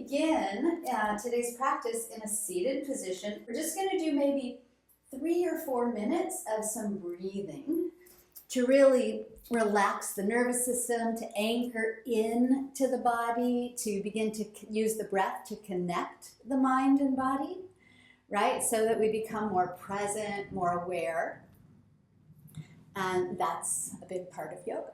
begin today's practice in a seated position. We're just going to do maybe 3 or 4 minutes of some breathing to really relax the nervous system, to anchor in to the body, to begin to use the breath to connect the mind and body, right? So that we become more present, more aware. And that's a big part of yoga.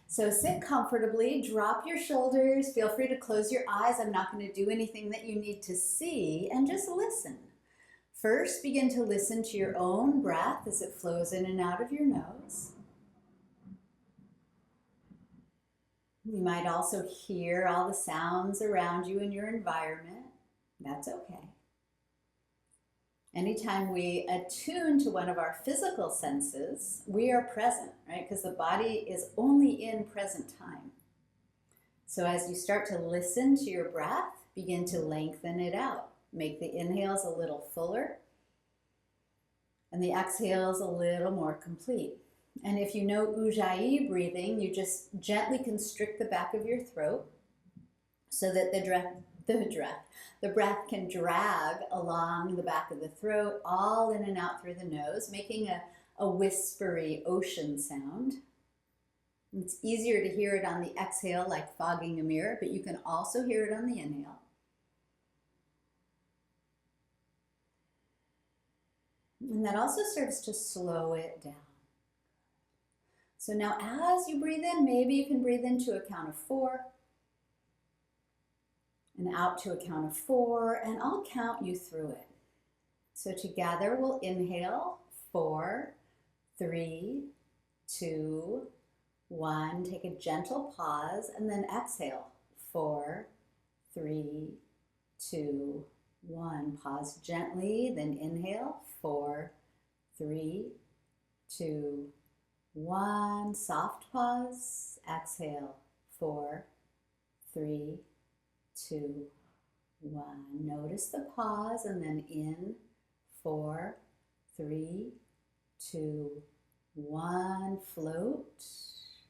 So sit comfortably, drop your shoulders, feel free to close your eyes. I'm not going to do anything that you need to see, and just listen. First, begin to listen to your own breath as it flows in and out of your nose. You might also hear all the sounds around you in your environment. That's okay. Anytime we attune to one of our physical senses, we are present, right? Because the body is only in present time. So as you start to listen to your breath, begin to lengthen it out. Make the inhales a little fuller and the exhales a little more complete. And if you know Ujjayi breathing, you just gently constrict the back of your throat so that the breath can drag along the back of the throat, all in and out through the nose, making a whispery ocean sound. It's easier to hear it on the exhale, like fogging a mirror, but you can also hear it on the inhale. And that also serves to slow it down. So now as you breathe in, maybe you can breathe in to a count of 4. And out to a count of 4, and I'll count you through it. So together we'll inhale, 4, 3, 2, 1. Take a gentle pause, and then exhale, 4, 3, 2, 1. Pause gently, then inhale, 4, 3, 2, 1. Soft pause, exhale, 4, 3, 2, 1. Notice the pause and then in 4, 3, 2, 1. Float,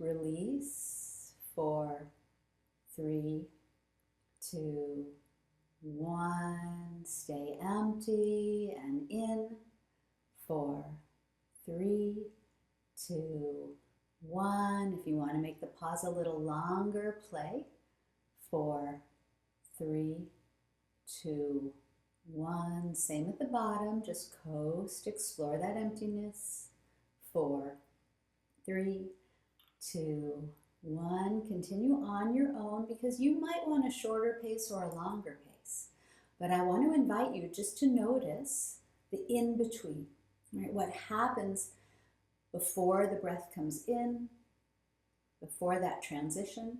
release, 4, 3, 2, 1. Stay empty and in 4, 3, 2, 1. If you want to make the pause a little longer, play 4, 3, 2, 1. Same at the bottom, just coast, explore that emptiness. 4, 3, 2, 1. Continue on your own because you might want a shorter pace or a longer pace. But I want to invite you just to notice the in-between, right? What happens before the breath comes in, before that transition,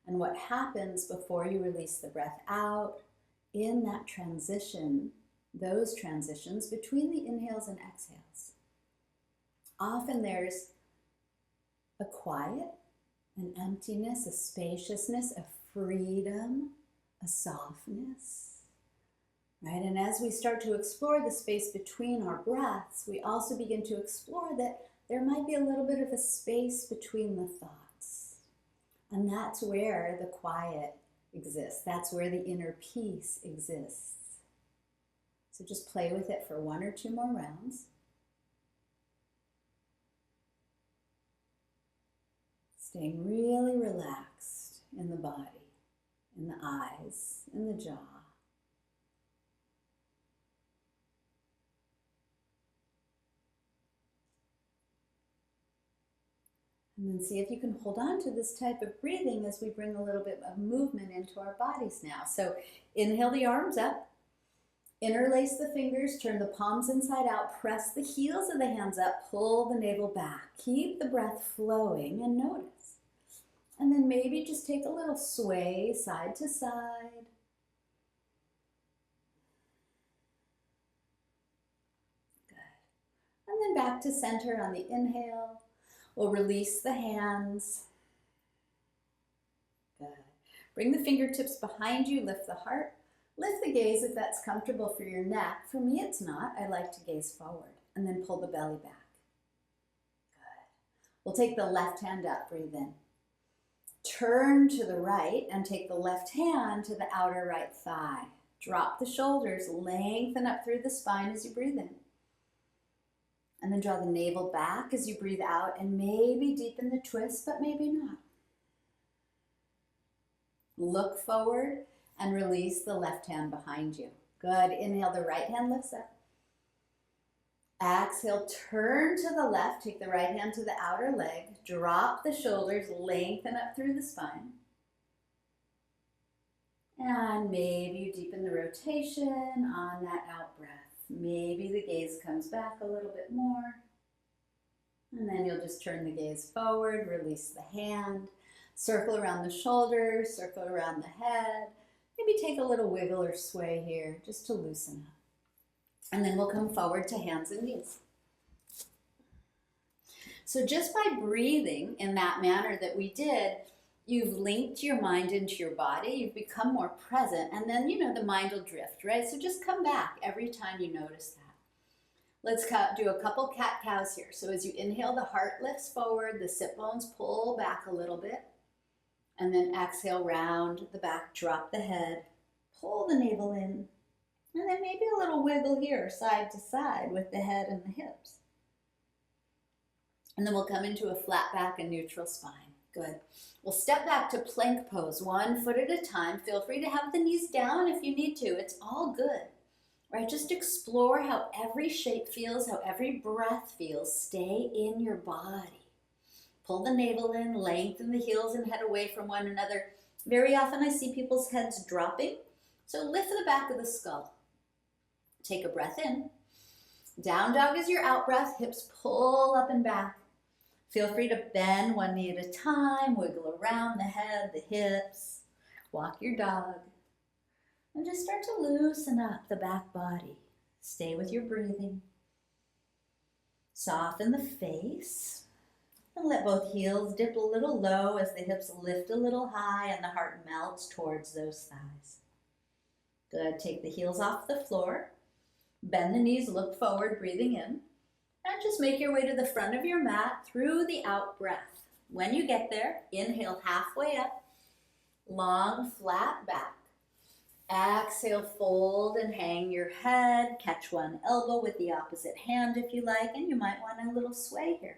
and what happens before you release the breath out in that transition, those transitions between the inhales and exhales. Often there's a quiet, an emptiness, a spaciousness, a freedom, a softness, right? And as we start to explore the space between our breaths, we also begin to explore that there might be a little bit of a space between the thoughts. And that's where the quiet exists. That's where the inner peace exists. So just play with it for 1 or 2 more rounds. Staying really relaxed in the body, in the eyes, in the jaw. And then see if you can hold on to this type of breathing as we bring a little bit of movement into our bodies now. So inhale the arms up, interlace the fingers, turn the palms inside out, press the heels of the hands up, pull the navel back. Keep the breath flowing and notice. And then maybe just take a little sway side to side. Good. And then back to center on the inhale. We'll release the hands. Good. Bring the fingertips behind you, lift the heart. Lift the gaze if that's comfortable for your neck. For me, it's not. I like to gaze forward. And then pull the belly back. Good. We'll take the left hand up, breathe in. Turn to the right and take the left hand to the outer right thigh. Drop the shoulders, lengthen up through the spine as you breathe in. And then draw the navel back as you breathe out and maybe deepen the twist, but maybe not. Look forward and release the left hand behind you. Good. Inhale, the right hand lifts up. Exhale, turn to the left. Take the right hand to the outer leg. Drop the shoulders, lengthen up through the spine. And maybe you deepen the rotation on that out breath. Maybe the gaze comes back a little bit more. And then you'll just turn the gaze forward, release the hand, circle around the shoulders, circle around the head. Maybe take a little wiggle or sway here just to loosen up. And then we'll come forward to hands and knees. So just by breathing in that manner that we did, you've linked your mind into your body, you've become more present, and then, the mind will drift, right? So just come back every time you notice that. Let's do a couple cat-cows here. So as you inhale, the heart lifts forward, the sit bones pull back a little bit, and then exhale, round the back, drop the head, pull the navel in, and then maybe a little wiggle here, side to side with the head and the hips. And then we'll come into a flat back and neutral spine. Good. We'll step back to plank pose, 1 foot at a time. Feel free to have the knees down if you need to. It's all good, right? Just explore how every shape feels, how every breath feels. Stay in your body. Pull the navel in, lengthen the heels and head away from one another. Very often I see people's heads dropping, so lift the back of the skull. Take a breath in. Down dog is your out breath. Hips pull up and back. Feel free to bend one knee at a time. Wiggle around the head, the hips. Walk your dog. And just start to loosen up the back body. Stay with your breathing. Soften the face. And let both heels dip a little low as the hips lift a little high and the heart melts towards those thighs. Good. Take the heels off the floor. Bend the knees, look forward, breathing in. And just make your way to the front of your mat through the out breath. When you get there, inhale halfway up, long, flat back. Exhale, fold and hang your head. Catch one elbow with the opposite hand if you like, and you might want a little sway here.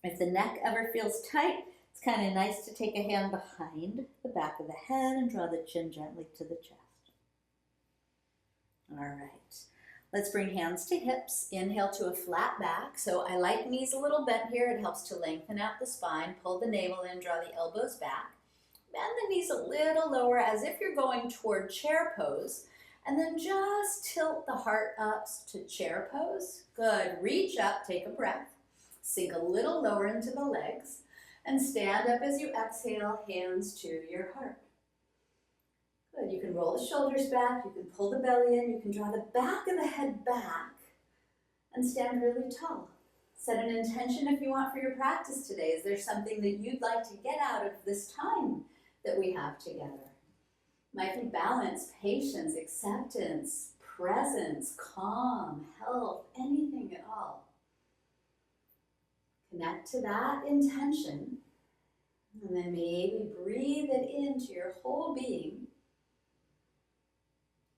If the neck ever feels tight, it's kind of nice to take a hand behind the back of the head and draw the chin gently to the chest. All right, let's bring hands to hips. Inhale to a flat back. So I like knees a little bent here. It helps to lengthen out the spine. Pull the navel in, draw the elbows back. Bend the knees a little lower as if you're going toward chair pose. And then just tilt the heart up to chair pose. Good, reach up, take a breath. Sink a little lower into the legs. And stand up as you exhale, hands to your heart. Good. You can roll the shoulders back, you can pull the belly in, you can draw the back of the head back and stand really tall. Set an intention if you want for your practice today. Is there something that you'd like to get out of this time that we have together? Might be balance, patience, acceptance, presence, calm, health, anything at all. Connect to that intention and then maybe breathe it into your whole being.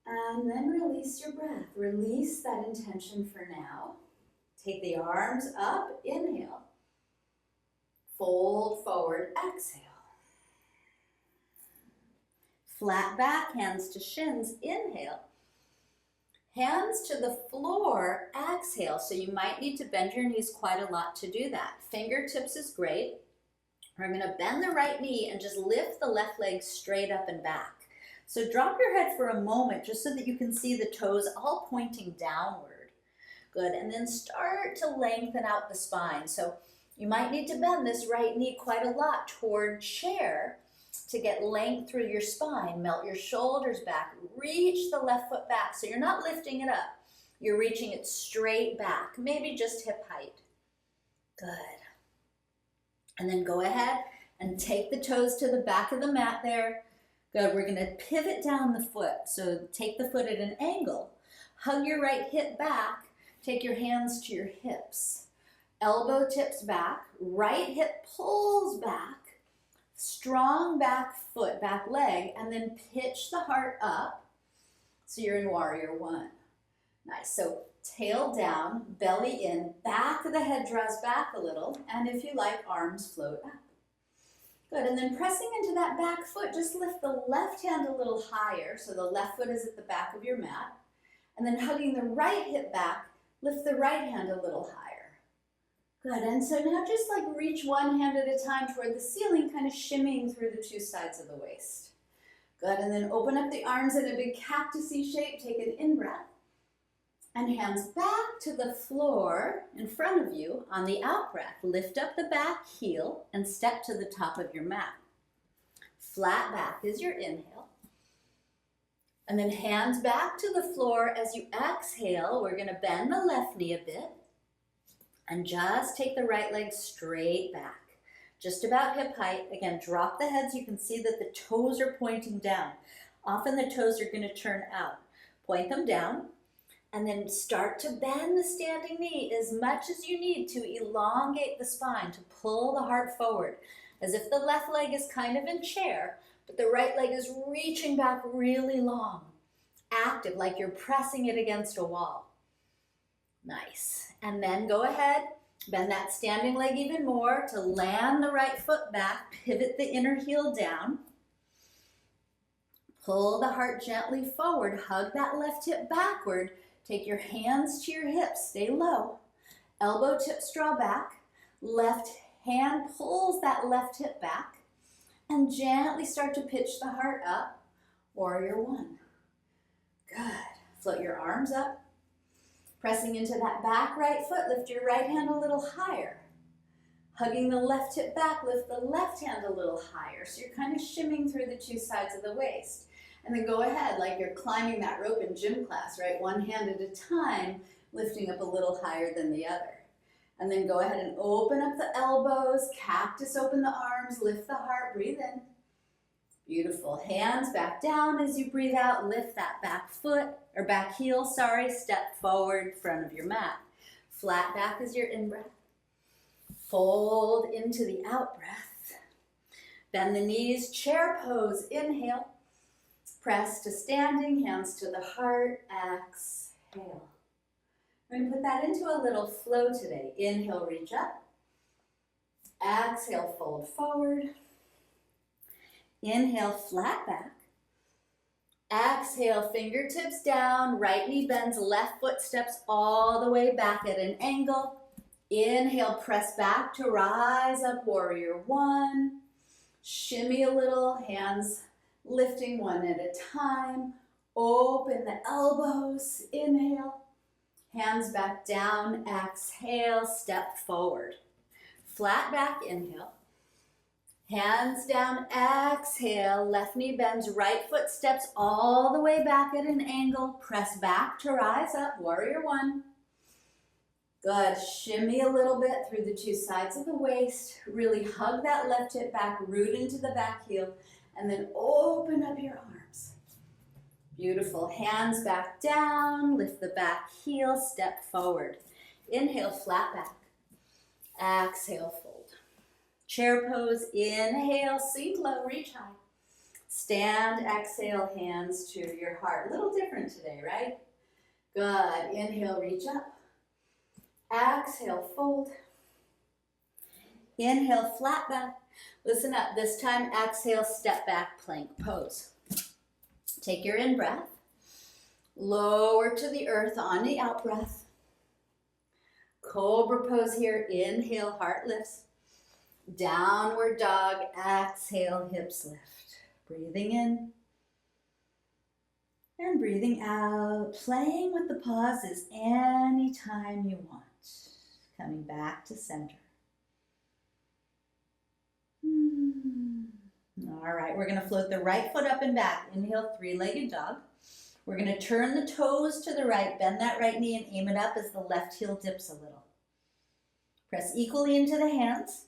And then release your breath. Release that intention for now. Take the arms up, inhale. Fold forward, exhale. Flat back, hands to shins, inhale. Hands to the floor, exhale. So you might need to bend your knees quite a lot to do that. Fingertips is great. We're going to bend the right knee and just lift the left leg straight up and back. So drop your head for a moment just so that you can see the toes all pointing downward. Good, and then start to lengthen out the spine. So you might need to bend this right knee quite a lot toward chair to get length through your spine. Melt your shoulders back, reach the left foot back. So you're not lifting it up, you're reaching it straight back, maybe just hip height. Good. And then go ahead and take the toes to the back of the mat there. Good, we're going to pivot down the foot. So take the foot at an angle. Hug your right hip back. Take your hands to your hips. Elbow tips back. Right hip pulls back. Strong back foot, back leg, and then pitch the heart up. So you're in warrior one. Nice. So tail down, belly in, back of the head draws back a little, and if you like, arms float up. Good, and then pressing into that back foot, just lift the left hand a little higher, so the left foot is at the back of your mat, and then hugging the right hip back, lift the right hand a little higher. Good, and so now just like reach one hand at a time toward the ceiling, kind of shimmying through the two sides of the waist. Good, and then open up the arms in a big cactusy shape, take an in-breath, and hands back to the floor in front of you. On the out-breath, lift up the back heel and step to the top of your mat. Flat back is your inhale. And then hands back to the floor as you exhale. We're going to bend the left knee a bit and just take the right leg straight back. Just about hip height. Again, drop the head so you can see that the toes are pointing down. Often the toes are going to turn out. Point them down. And then start to bend the standing knee as much as you need to elongate the spine, to pull the heart forward, as if the left leg is kind of in chair, but the right leg is reaching back really long, active, like you're pressing it against a wall. Nice. And then go ahead, bend that standing leg even more to land the right foot back, pivot the inner heel down. Pull the heart gently forward, hug that left hip backward. Take your hands to your hips, stay low. Elbow tips draw back. Left hand pulls that left hip back. And gently start to pitch the heart up. Warrior one. Good. Float your arms up. Pressing into that back right foot, lift your right hand a little higher. Hugging the left hip back, lift the left hand a little higher. So you're kind of shimming through the two sides of the waist. And then go ahead like you're climbing that rope in gym class, right? One hand at a time, lifting up a little higher than the other. And then go ahead and open up the elbows, cactus open the arms, lift the heart, breathe in. Beautiful. Hands back down as you breathe out, lift that back foot, or back heel, step forward, front of your mat. Flat back is your in-breath. Fold into the out-breath. Bend the knees, chair pose, inhale. Press to standing, hands to the heart, exhale. We're going to put that into a little flow today. Inhale, reach up. Exhale, fold forward. Inhale, flat back. Exhale, fingertips down, right knee bends, left foot steps all the way back at an angle. Inhale, press back to rise up, warrior one. Shimmy a little, hands lifting one at a time. Open the elbows. Inhale. Hands back down. Exhale. Step forward. Flat back. Inhale. Hands down. Exhale. Left knee bends. Right foot steps all the way back at an angle. Press back to rise up. Warrior one. Good. Shimmy a little bit through the two sides of the waist. Really hug that left hip back. Root into the back heel. And then open up your arms. Beautiful. Hands back down. Lift the back heel. Step forward. Inhale, flat back. Exhale, fold. Chair pose. Inhale, sink low, reach high. Stand, exhale, hands to your heart. A little different today, right? Good. Inhale, reach up. Exhale, fold. Inhale, flat back. Listen up. This time, exhale, step back, plank pose. Take your in-breath. Lower to the earth on the out-breath. Cobra pose here. Inhale, heart lifts. Downward dog. Exhale, hips lift. Breathing in. And breathing out. Playing with the pauses anytime you want. Coming back to center. All right, we're going to float the right foot up and back. Inhale, three-legged dog. We're going to turn the toes to the right, bend that right knee and aim it up as the left heel dips a little. Press equally into the hands.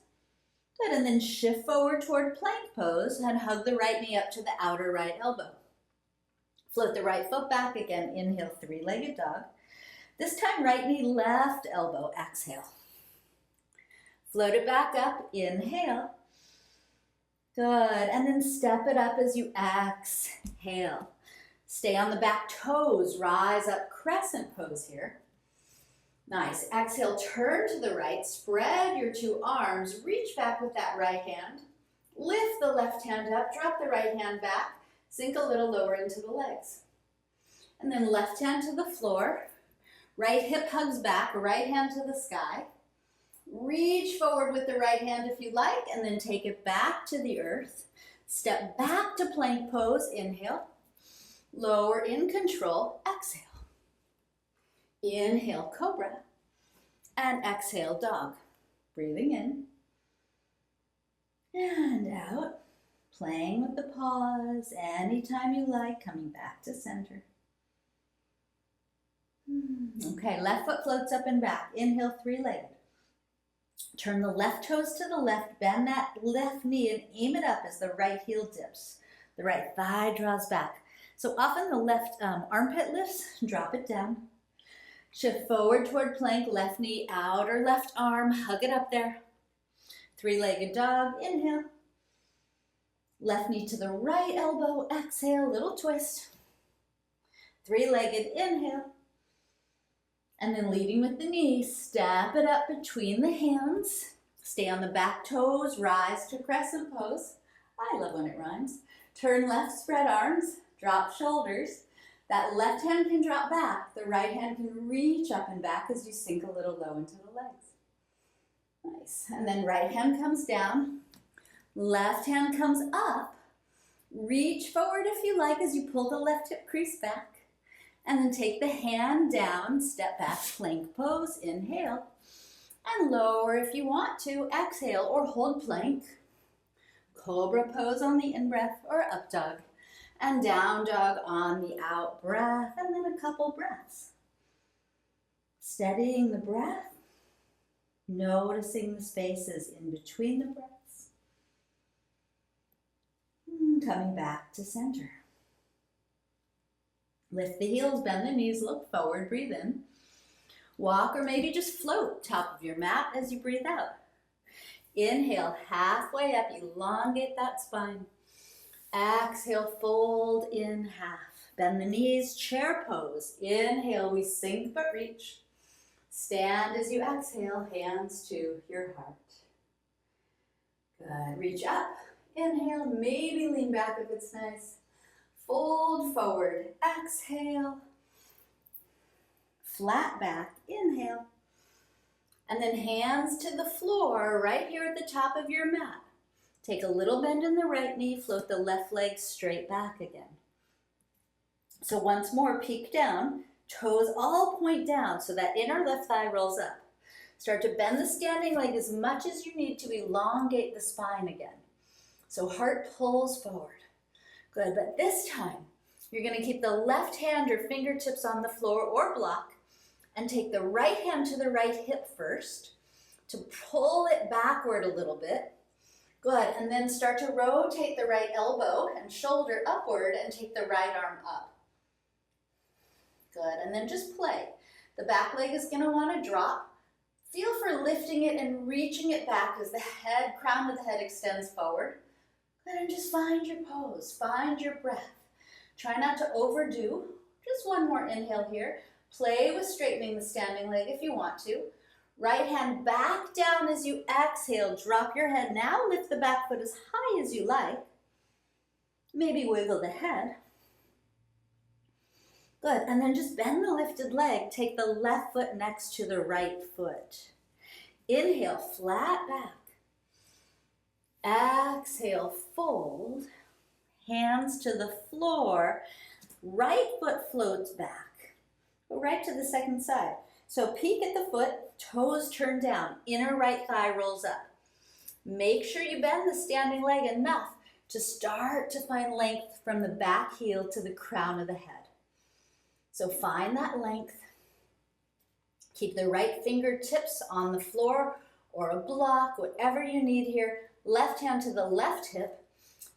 Good, and then shift forward toward plank pose and hug the right knee up to the outer right elbow. Float the right foot back again. Inhale, three-legged dog. This time, right knee, left elbow. Exhale. Float it back up. Inhale. Good, and then step it up as you exhale. Stay on the back toes, rise up, crescent pose here. Nice, exhale, turn to the right, spread your two arms, reach back with that right hand, lift the left hand up, drop the right hand back, sink a little lower into the legs. And then left hand to the floor, right hip hugs back, right hand to the sky. Reach forward with the right hand if you like, and then take it back to the earth. Step back to plank pose, inhale. Lower in control, exhale. Inhale, cobra. And exhale, dog. Breathing in. And out. Playing with the pause anytime you like, coming back to center. Okay, left foot floats up and back. Inhale, three-legged. Turn the left toes to the left, bend that left knee and aim it up as the right heel dips. The right thigh draws back. So often the left armpit lifts, drop it down. Shift forward toward plank, left knee out or left arm, hug it up there. Three-legged dog, inhale. Left knee to the right elbow, exhale, little twist. Three-legged, inhale. And then leading with the knee, step it up between the hands. Stay on the back toes, rise to crescent pose. I love when it rhymes. Turn left, spread arms, drop shoulders. That left hand can drop back. The right hand can reach up and back as you sink a little low into the legs. Nice. And then right hand comes down. Left hand comes up. Reach forward if you like as you pull the left hip crease back. And then take the hand down, step back, plank pose, inhale. And lower if you want to, exhale or hold plank. Cobra pose on the in-breath or up dog. And down dog on the out breath, and then a couple breaths. Steadying the breath, noticing the spaces in between the breaths. Coming back to center. Lift the heels, bend the knees, look forward, breathe in. Walk or maybe just float top of your mat as you breathe out. Inhale, halfway up, elongate that spine. Exhale, fold in half. Bend the knees, chair pose. Inhale, we sink but reach. Stand as you exhale, hands to your heart. Good, reach up. Inhale, maybe lean back if it's nice. Fold forward, exhale. Flat back, inhale. And then hands to the floor right here at the top of your mat. Take a little bend in the right knee, float the left leg straight back again. So once more, peek down, toes all point down so that inner left thigh rolls up. Start to bend the standing leg as much as you need to elongate the spine again. So heart pulls forward. Good, but this time, you're gonna keep the left hand or fingertips on the floor or block and take the right hand to the right hip first to pull it backward a little bit. Good, and then start to rotate the right elbow and shoulder upward and take the right arm up. Good, and then just play. The back leg is gonna wanna drop. Feel for lifting it and reaching it back as the head, crown of the head extends forward. Good, and just find your pose, find your breath. Try not to overdo. Just one more inhale here. Play with straightening the standing leg if you want to. Right hand back down as you exhale. Drop your head. Now lift the back foot as high as you like. Maybe wiggle the head. Good, and then just bend the lifted leg. Take the left foot next to the right foot. Inhale, flat back. Exhale, fold. Hands to the floor. Right foot floats back. Go right to the second side. So peek at the foot, toes turn down, inner right thigh rolls up. Make sure you bend the standing leg enough to start to find length from the back heel to the crown of the head. So find that length. Keep the right fingertips on the floor or a block, whatever you need here. Left hand to the left hip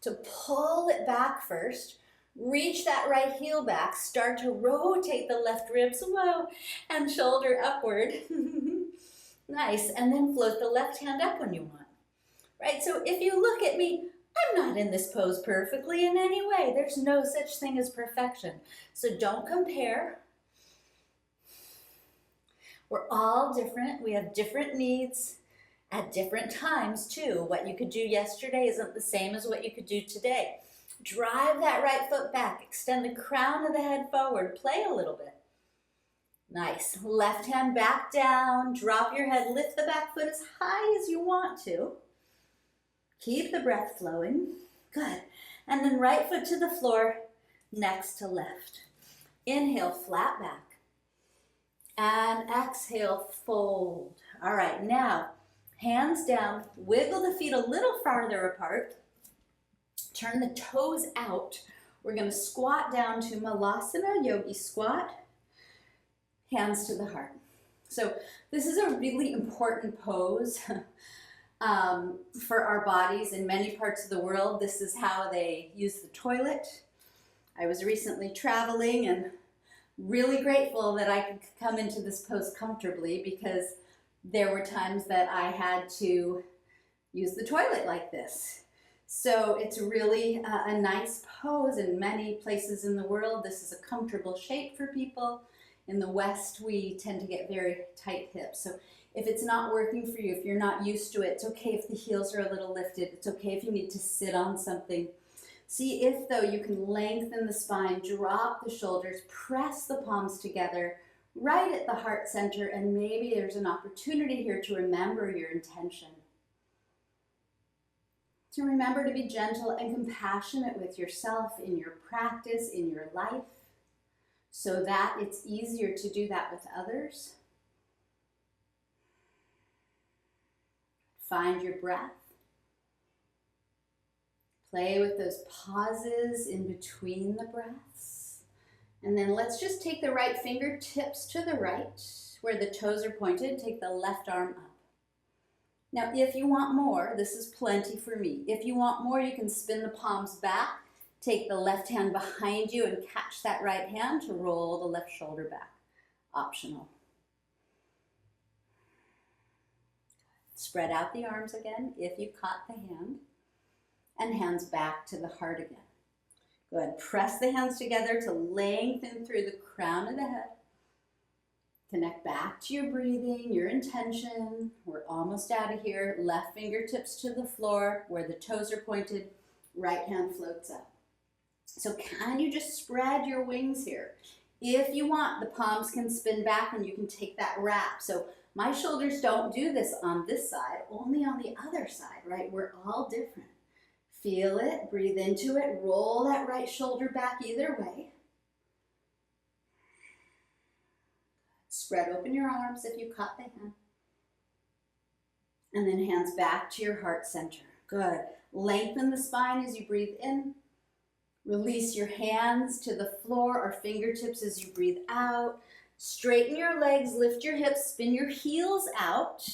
to pull it back first. Reach that right heel back. Start to rotate the left ribs, whoa, and shoulder upward. Nice, and then float the left hand up when you want. Right, so if you look at me, I'm not in this pose perfectly in any way. There's no such thing as perfection. So don't compare. We're all different. We have different needs at different times too. What you could do yesterday isn't the same as what you could do today. Drive that right foot back. Extend the crown of the head forward. Play a little bit. Nice. Left hand back down. Drop your head. Lift the back foot as high as you want to. Keep the breath flowing. Good. And then right foot to the floor, next to left. Inhale, flat back. And exhale, fold. All right, now, hands down. Wiggle the feet a little farther apart. Turn the toes out. We're going to squat down to Malasana, yogi squat. Hands to the heart. So this is a really important pose for our bodies. In many parts of the world, this is how they use the toilet. I was recently traveling and really grateful that I could come into this pose comfortably, because there were times that I had to use the toilet like this. So it's really a nice pose in many places in the world. This is a comfortable shape for people. In the West, we tend to get very tight hips. So if it's not working for you, if you're not used to it, it's okay if the heels are a little lifted. It's okay if you need to sit on something. See if, though, you can lengthen the spine, drop the shoulders, press the palms together right at the heart center, and maybe there's an opportunity here to remember your intention. To remember to be gentle and compassionate with yourself in your practice, in your life, so that it's easier to do that with others. Find your breath. Play with those pauses in between the breaths. And then let's just take the right fingertips to the right, where the toes are pointed. Take the left arm up. Now, if you want more, this is plenty for me. If you want more, you can spin the palms back. Take the left hand behind you and catch that right hand to roll the left shoulder back. Optional. Spread out the arms again if you caught the hand. And hands back to the heart again. Good. Press the hands together to lengthen through the crown of the head. Connect back to your breathing, your intention. We're almost out of here. Left fingertips to the floor where the toes are pointed. Right hand floats up. So can you just spread your wings here? If you want, the palms can spin back and you can take that wrap. So my shoulders don't do this on this side, only on the other side, right? We're all different. Feel it, breathe into it, roll that right shoulder back either way. Spread open your arms if you caught the hand. And then hands back to your heart center. Good. Lengthen the spine as you breathe in. Release your hands to the floor or fingertips as you breathe out. Straighten your legs, lift your hips, spin your heels out.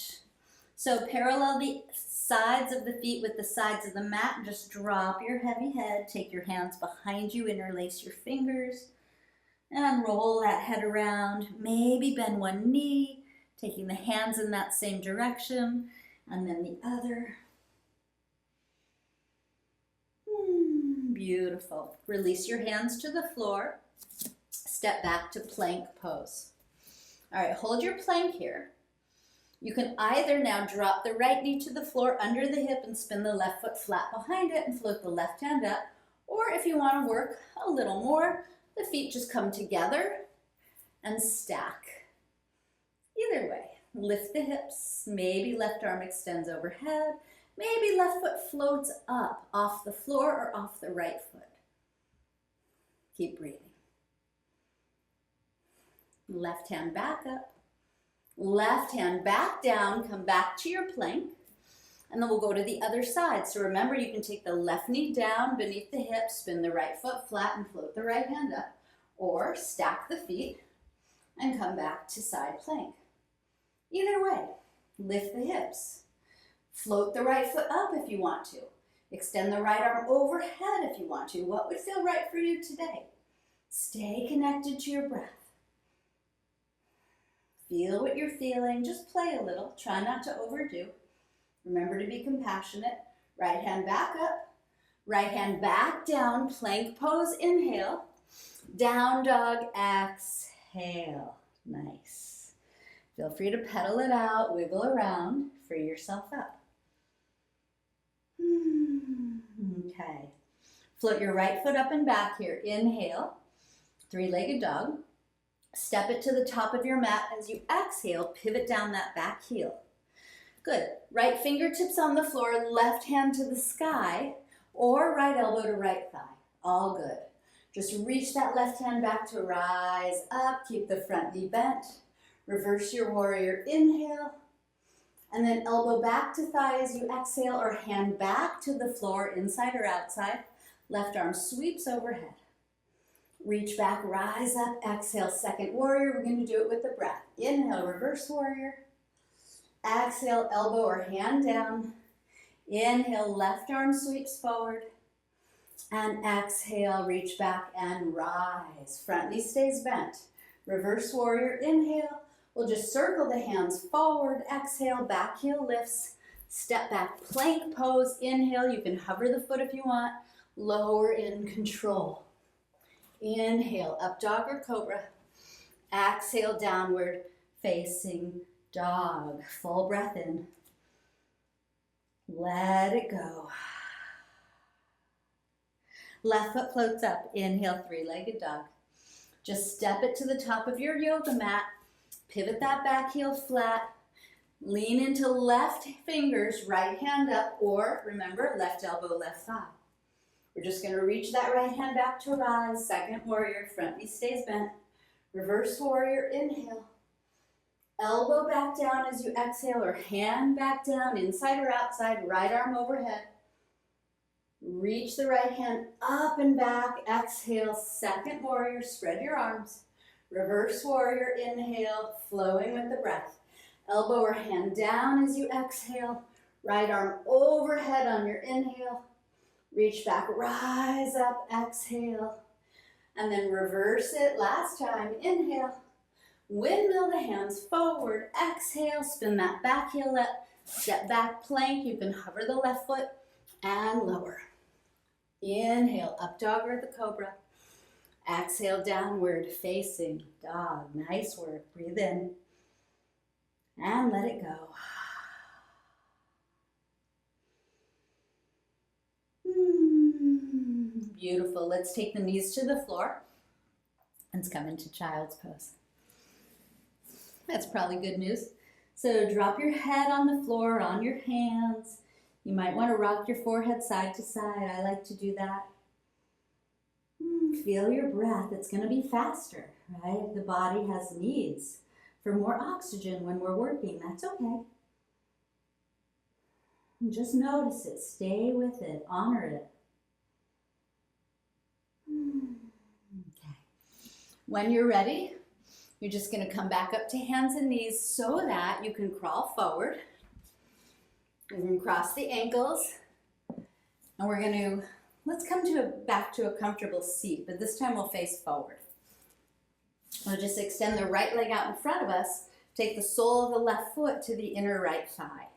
So parallel the sides of the feet with the sides of the mat. Just drop your heavy head. Take your hands behind you, interlace your fingers, and roll that head around. Maybe bend one knee, taking the hands in that same direction, and then the other. Beautiful. Release your hands to the floor. Step back to plank pose. All right, hold your plank here. You can either now drop the right knee to the floor under the hip and spin the left foot flat behind it and float the left hand up. Or if you want to work a little more, the feet just come together and stack. Either way, lift the hips. Maybe left arm extends overhead. Maybe left foot floats up off the floor or off the right foot. Keep breathing. Left hand back up. Left hand back down, come back to your plank, and then we'll go to the other side. So remember, you can take the left knee down beneath the hip, spin the right foot flat and float the right hand up, or stack the feet and come back to side plank. Either way, lift the hips. Float the right foot up if you want to. Extend the right arm overhead if you want to. What would feel right for you today? Stay connected to your breath. Feel what you're feeling. Just play a little. Try not to overdo. Remember to be compassionate. Right hand back up. Right hand back down, plank pose, inhale. Down dog, exhale. Nice. Feel free to pedal it out, wiggle around, free yourself up. Okay. Float your right foot up and back here. Inhale, three-legged dog. Step it to the top of your mat. As you exhale, pivot down that back heel. Good. Right fingertips on the floor, left hand to the sky, or right elbow to right thigh. All good. Just reach that left hand back to rise up. Keep the front knee bent. Reverse your warrior. Inhale. And then elbow back to thigh as you exhale, or hand back to the floor, inside or outside. Left arm sweeps overhead. Reach back, rise up, exhale, second warrior. We're going to do it with the breath. Inhale, reverse warrior. Exhale, elbow or hand down. Inhale, left arm sweeps forward. And exhale, reach back and rise. Front knee stays bent. Reverse warrior, inhale. We'll just circle the hands forward. Exhale, back heel lifts. Step back, plank pose. Inhale, you can hover the foot if you want. Lower in control. Inhale, up dog or cobra. Exhale, downward facing dog. Full breath in. Let it go. Left foot floats up. Inhale, three-legged dog. Just step it to the top of your yoga mat. Pivot that back heel flat. Lean into left fingers, right hand up, or remember, left elbow, left thigh. We're just going to reach that right hand back to rise. Second warrior, front knee stays bent. Reverse warrior, inhale. Elbow back down as you exhale, or hand back down, inside or outside, right arm overhead. Reach the right hand up and back. Exhale, second warrior, spread your arms. Reverse warrior, inhale, flowing with the breath. Elbow or hand down as you exhale. Right arm overhead on your inhale. Reach back, rise up, exhale. And then reverse it. Last time, inhale. Windmill the hands forward, exhale, spin that back heel up. Step back, plank. You can hover the left foot and lower. Inhale, up dog or the cobra. Exhale, downward facing dog. Nice work. Breathe in and let it go. Beautiful. Let's take the knees to the floor. Let's come into child's pose. That's probably good news. So drop your head on the floor, on your hands. You might want to rock your forehead side to side. I like to do that. Feel your breath. It's going to be faster, right? The body has needs for more oxygen when we're working. That's okay. And just notice it. Stay with it. Honor it. Okay. When you're ready, you're just going to come back up to hands and knees so that you can crawl forward. We're going to cross the ankles. And we're going to, let's come back to a comfortable seat, but this time we'll face forward. We'll just extend the right leg out in front of us. Take the sole of the left foot to the inner right thigh.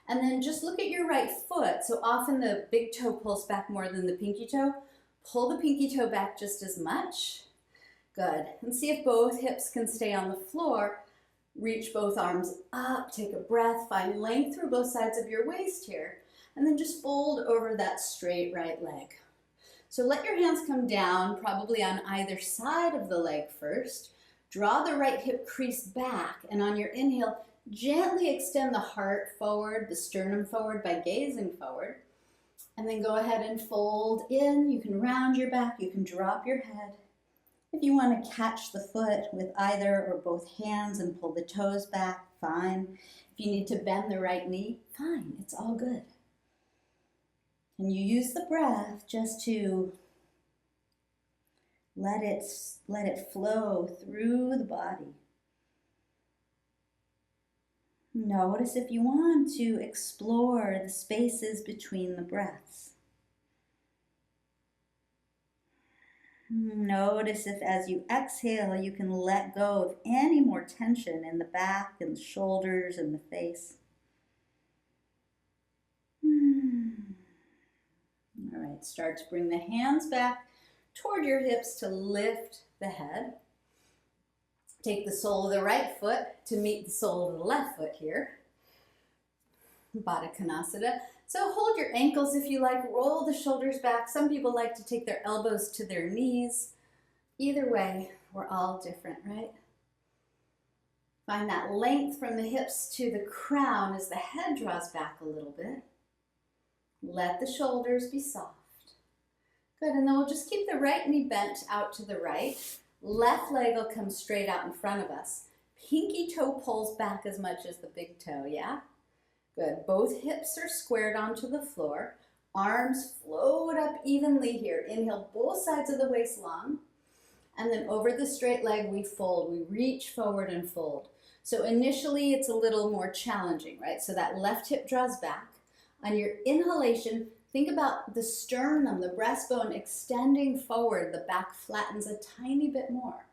And then just look at your right foot. So often the big toe pulls back more than the pinky toe. Pull the pinky toe back just as much. Good. And see if both hips can stay on the floor. Reach both arms up. Take a breath. Find length through both sides of your waist here. And then just fold over that straight right leg. So let your hands come down, probably on either side of the leg first. Draw the right hip crease back. And on your inhale, gently extend the heart forward, the sternum forward by gazing forward. And then go ahead and fold in. You can round your back. You can drop your head. If you want to catch the foot with either or both hands and pull the toes back, fine. If you need to bend the right knee, fine. It's all good. And you use the breath just to let it flow through the body. Notice if you want to explore the spaces between the breaths. Notice if as you exhale, you can let go of any more tension in the back and the shoulders and the face. All right, Good. Start to bring the hands back toward your hips to lift the head. Take the sole of the right foot to meet the sole of the left foot here. Baddha Konasana. So hold your ankles if you like, roll the shoulders back. Some people like to take their elbows to their knees. Either way, we're all different, right? Find that length from the hips to the crown as the head draws back a little bit. Let the shoulders be soft. Good, and then we'll just keep the right knee bent out to the right. Left leg will come straight out in front of us. Pinky toe pulls back as much as the big toe, yeah? Good, both hips are squared onto the floor. Arms float up evenly here. Inhale, both sides of the waist long. And then over the straight leg, we fold. We reach forward and fold. So initially, it's a little more challenging, right? So that left hip draws back. On your inhalation, think about the sternum, the breastbone extending forward. The back flattens a tiny bit more.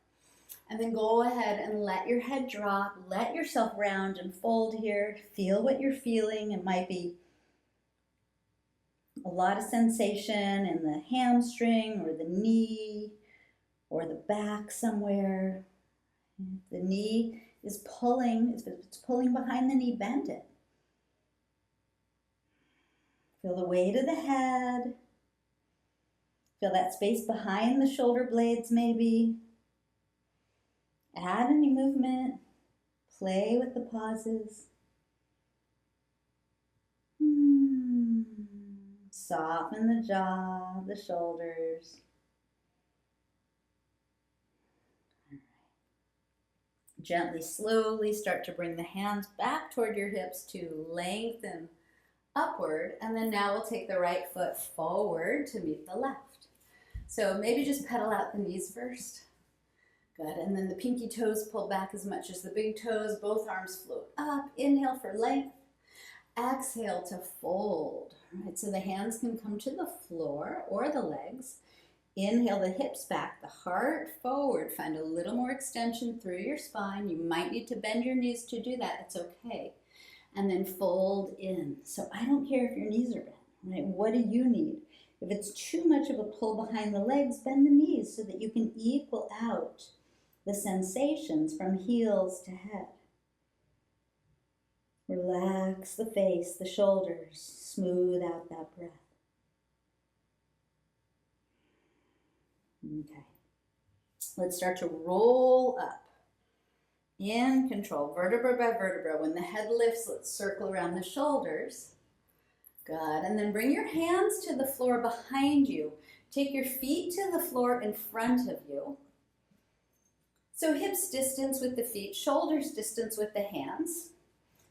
And then go ahead and let your head drop. Let yourself round and fold here. Feel what you're feeling. It might be a lot of sensation in the hamstring or the knee or the back somewhere. If the knee is pulling, if it's pulling behind the knee, bend it. Feel the weight of the head. Feel that space behind the shoulder blades maybe. Add any movement. Play with the pauses. Soften the jaw, the shoulders. Gently, slowly start to bring the hands back toward your hips to lengthen upward, and then now we'll take the right foot forward to meet the left. So maybe just pedal out the knees first. Good, and then the pinky toes pull back as much as the big toes. Both arms float up. Inhale for length. Exhale to fold. All right, so the hands can come to the floor or the legs. Inhale the hips back, the heart forward. Find a little more extension through your spine. You might need to bend your knees to do that. It's okay. And then fold in. So I don't care if your knees are bent, right? What do you need? If it's too much of a pull behind the legs, bend the knees so that you can equal out the sensations from heels to head. Relax the face, the shoulders, smooth out that breath. Okay, let's start to roll up. In control, vertebra by vertebra. When the head lifts, let's circle around the shoulders. Good, and then bring your hands to the floor behind you. Take your feet to the floor in front of you. So hips distance with the feet, shoulders distance with the hands.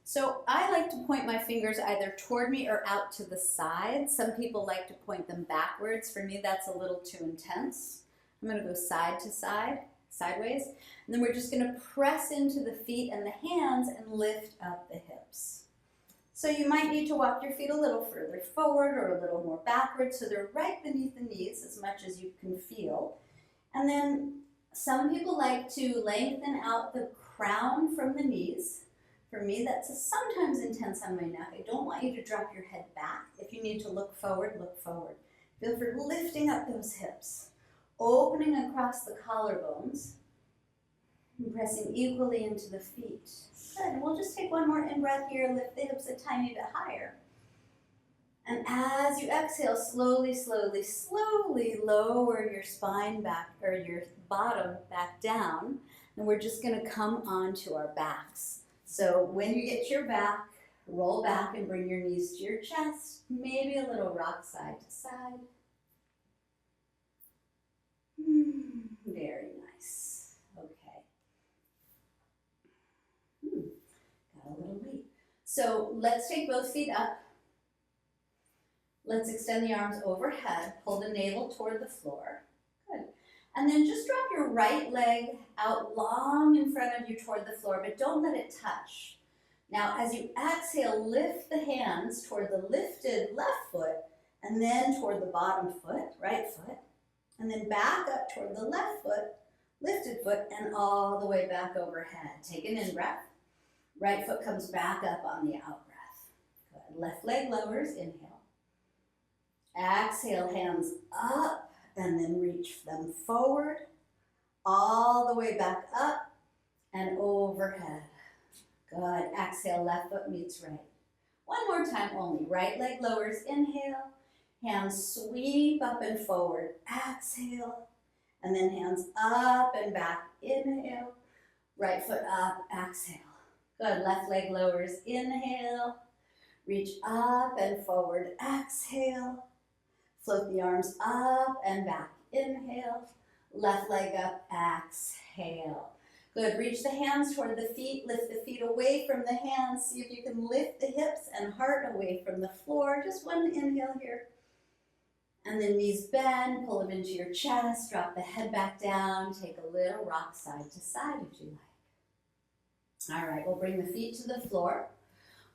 So I like to point my fingers either toward me or out to the side. Some people like to point them backwards. For me, that's a little too intense. I'm going to go side to side, sideways. And then we're just going to press into the feet and the hands and lift up the hips. So you might need to walk your feet a little further forward or a little more backwards so they're right beneath the knees as much as you can feel. And then some people like to lengthen out the crown from the knees. For me, that's sometimes intense on my neck. I don't want you to drop your head back. If you need to look forward, look forward. Feel for lifting up those hips, opening across the collarbones, and pressing equally into the feet. Good, and we'll just take one more in-breath here, lift the hips a tiny bit higher. And as you exhale, slowly, slowly, slowly lower your spine back, or your bottom back down, and we're just gonna come onto our backs. So when you get to your back, roll back and bring your knees to your chest, maybe a little rock side to side. Very nice. Okay. Got a little weight. So let's take both feet up. Let's extend the arms overhead, pull the navel toward the floor. Good. And then just drop your right leg out long in front of you toward the floor, but don't let it touch. Now, as you exhale, lift the hands toward the lifted left foot and then toward the bottom foot, right foot, and then back up toward the left foot, lifted foot, and all the way back overhead. Take an in-breath. Right foot comes back up on the out-breath. Good. Left leg lowers, inhale. Exhale, hands up, and then reach them forward, all the way back up and overhead. Good. Exhale, left foot meets right. One more time only. Right leg lowers, inhale. Hands sweep up and forward, exhale. And then hands up and back, inhale. Right foot up, exhale. Good. Left leg lowers, inhale. Reach up and forward, exhale. Float the arms up and back, inhale. Left leg up, exhale. Good, reach the hands toward the feet, lift the feet away from the hands. See if you can lift the hips and heart away from the floor. Just one inhale here. And then knees bend, pull them into your chest, drop the head back down, take a little rock side to side if you like. All right, we'll bring the feet to the floor.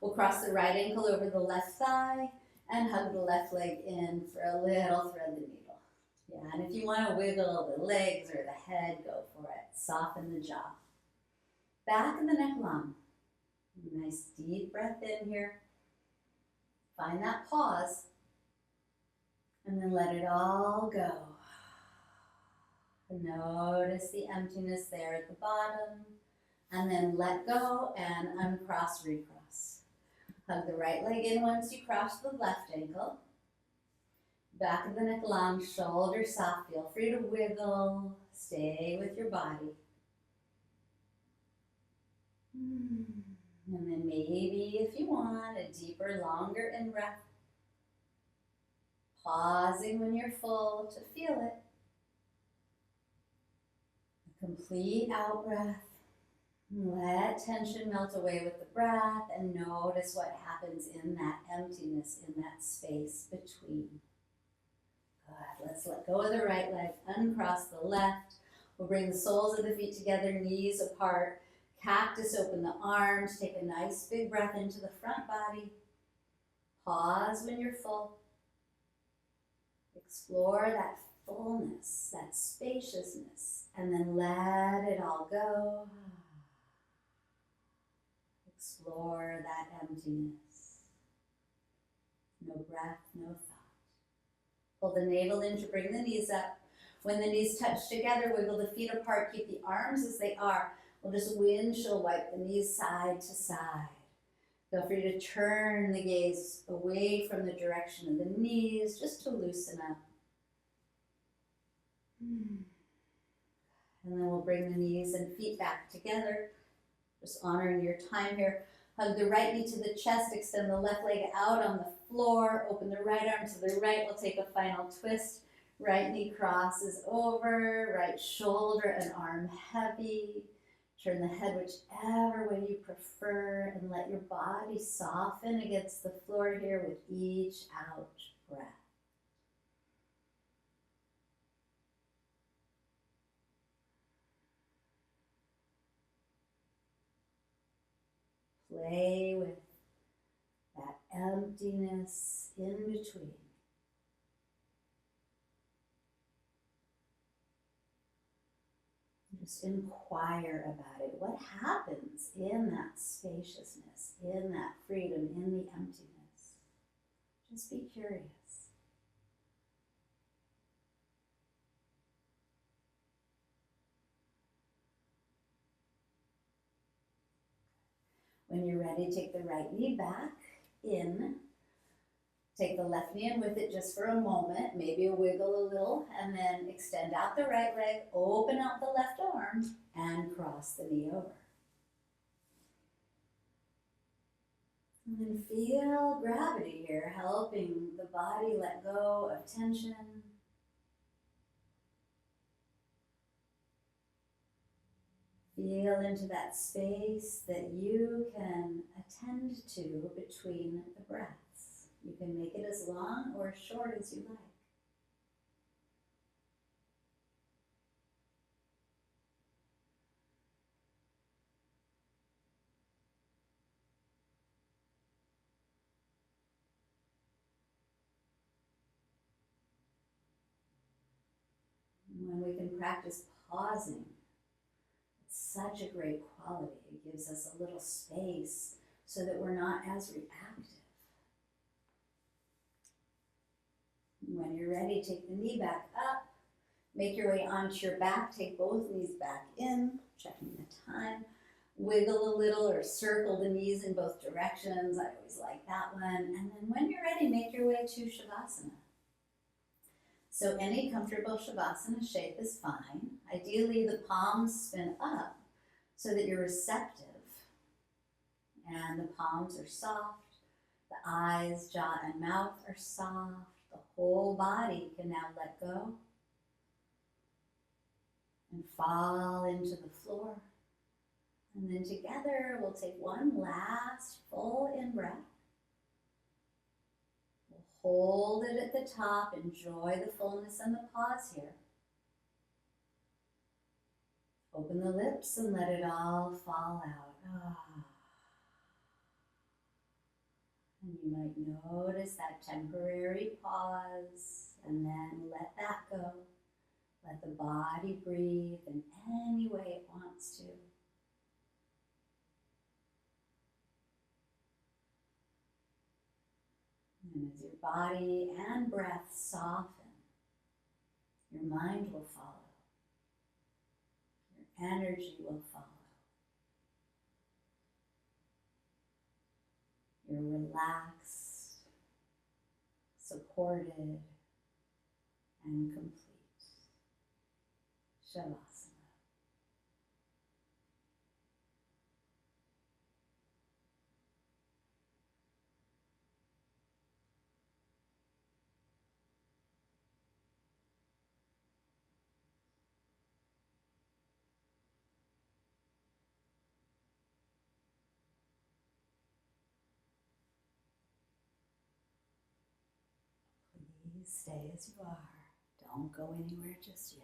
We'll cross the right ankle over the left thigh and hug the left leg in for a little thread the needle. Yeah, and if you want to wiggle the legs or the head, go for it. Soften the jaw. Back of the neck long. Nice deep breath in here. Find that pause. And then let it all go. Notice the emptiness there at the bottom. And then let go and uncross, recross. Hug the right leg in once you cross the left ankle. Back of the neck long, shoulders soft. Feel free to wiggle. Stay with your body. And then maybe if you want, a deeper, longer in-breath. Pausing when you're full to feel it. A complete out-breath. Let tension melt away with the breath and notice what happens in that emptiness, in that space between. Good. Let's let go of the right leg, uncross the left. We'll bring the soles of the feet together, knees apart. Cactus, open the arms. Take a nice big breath into the front body. Pause when you're full. Explore that fullness, that spaciousness, and then let it all go. Explore that emptiness. No breath, no thought. Pull the navel in to bring the knees up. When the knees touch together, wiggle the feet apart. Keep the arms as they are. We'll just windshield wipe the knees side to side. Feel free to turn the gaze away from the direction of the knees just to loosen up. And then we'll bring the knees and feet back together. Just honoring your time here. Hug the right knee to the chest, extend the left leg out on the floor, open the right arm to the right. We'll take a final twist. Right knee crosses over, right shoulder and arm heavy. Turn the head whichever way you prefer and let your body soften against the floor here with each out breath. Play with that emptiness in between. Just inquire about it. What happens in that spaciousness, in that freedom, in the emptiness? Just be curious. When you're ready, take the right knee back in. Take the left knee in with it just for a moment, maybe wiggle a little, and then extend out the right leg, open out the left arm, and cross the knee over. And then feel gravity here, helping the body let go of tension. Feel into that space that you can attend to between the breaths. You can make it as long or as short as you like. When we can practice pausing, it's such a great quality. It gives us a little space so that we're not as reactive. When you're ready, take the knee back up. Make your way onto your back. Take both knees back in, checking the time. Wiggle a little or circle the knees in both directions. I always like that one. And then when you're ready, make your way to Shavasana. So any comfortable Shavasana shape is fine. Ideally, the palms spin up so that you're receptive and the palms are soft. The eyes, jaw, and mouth are soft. The whole body can now let go and fall into the floor. And then together, we'll take one last full in-breath. We'll hold it at the top. Enjoy the fullness and the pause here. Open the lips and let it all fall out. And you might notice that temporary pause and then let that go. Let the body breathe in any way it wants to. And as your body and breath soften, your mind will follow. Your energy will follow. You're relaxed, supported, and complete. Shavasana. Please stay as you are. Don't go anywhere just yet.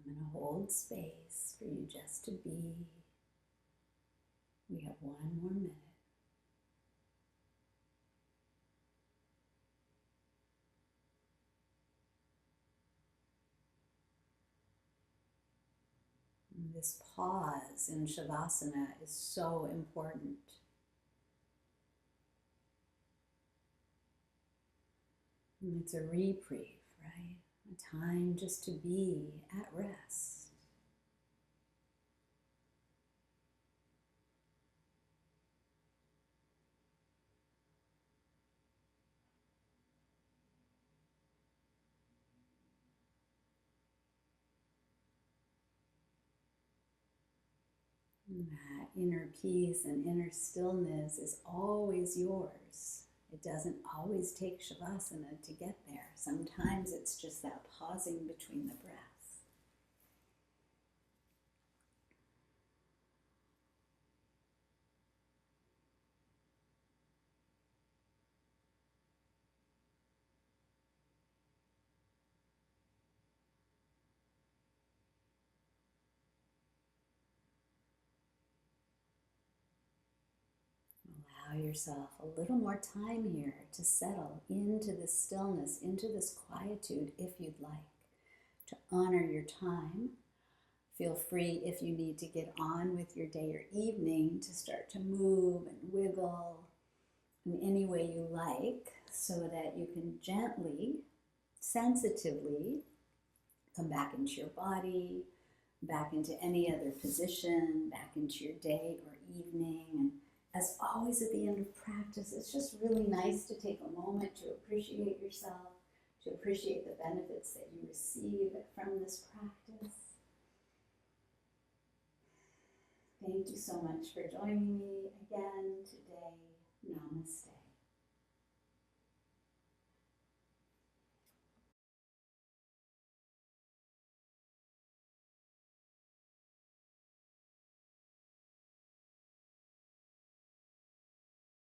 I'm going to hold space for you just to be. We have one more minute. And this pause in Shavasana is so important. And it's a reprieve, right? A time just to be at rest. And that inner peace and inner stillness is always yours. It doesn't always take Shavasana to get there. Sometimes it's just that pausing between the breaths. Allow yourself a little more time here to settle into this stillness, into this quietude if you'd like. To honor your time, feel free if you need to get on with your day or evening to start to move and wiggle in any way you like so that you can gently, sensitively come back into your body, back into any other position, back into your day or evening. And as always at the end of practice, it's just really nice to take a moment to appreciate yourself, to appreciate the benefits that you receive from this practice. Thank you so much for joining me again today. Namaste.